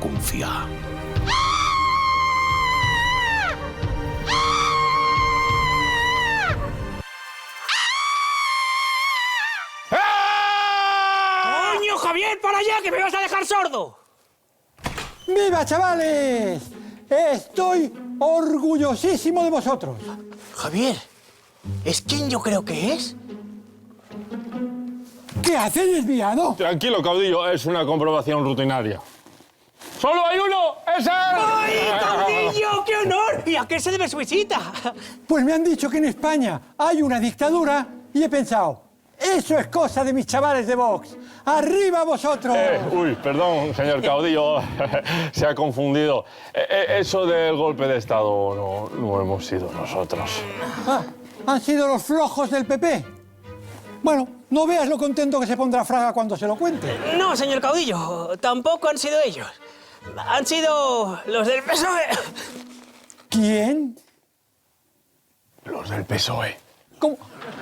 confiar. ¡Coño, Javier, para allá, que me vas a dejar sordo! ¡Viva, chavales! Estoy orgullosísimo de vosotros. Javier, ¿es quien yo creo que es? ¿Qué haces, desviado? Tranquilo, caudillo, es una comprobación rutinaria. ¡Solo hay uno! ¡Es él! ¡Ay, caudillo, qué honor! ¿Y a qué se debe su visita? Pues me han dicho que en España hay una dictadura y he pensado, eso es cosa de mis chavales de Vox. ¡Arriba vosotros! Uy, perdón, señor caudillo, se ha confundido. Eso del golpe de Estado no hemos sido nosotros. Ah, ¿han sido los flojos del PP? Bueno, no veas lo contento que se pondrá Fraga cuando se lo cuente. No, señor caudillo, tampoco han sido ellos. Han sido los del PSOE. ¿Quién? Los del PSOE. ¿Cómo?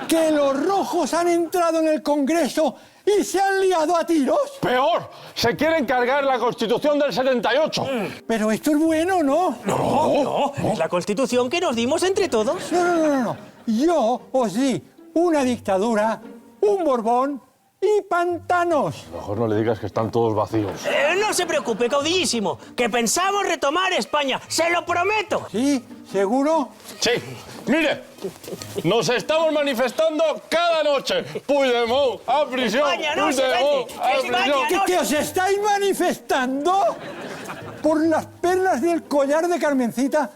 ¿Que los rojos han entrado en el Congreso y se han liado a tiros? ¡Peor! ¡Se quieren cargar la Constitución del 78! Pero esto es bueno, ¿no? No, es la Constitución que nos dimos entre todos. No. Yo os di una dictadura, un Borbón y pantanos. Mejor no le digas que están todos vacíos. No se preocupe, caudillísimo, que pensamos retomar España, se lo prometo. ¿Sí? ¿Seguro? Sí, mire, nos estamos manifestando cada noche. Puigdemont, a prisión. España no se Puigdemont, vende. a España prisión. ¿Que os estáis manifestando? Por las perlas del collar de Carmencita,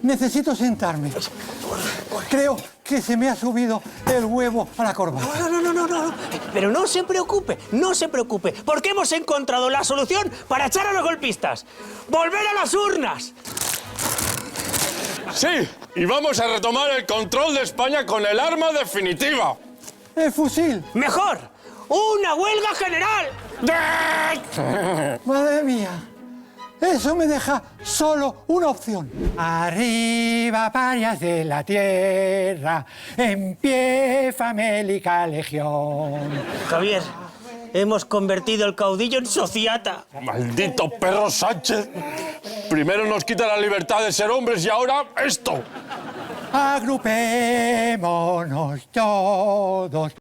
necesito sentarme. Creo que se me ha subido el huevo a la corbata. No. Pero no se preocupe, porque hemos encontrado la solución para echar a los golpistas. ¡Volver a las urnas! Sí, y vamos a retomar el control de España con el arma definitiva. El fusil. ¡Mejor! ¡Una huelga general! Madre mía. Eso me deja solo una opción. Arriba, parias de la tierra, en pie, famélica legión. Javier, hemos convertido el caudillo en sociata. ¡Maldito perro Sánchez! Primero nos quita la libertad de ser hombres y ahora esto. Agrupémonos todos.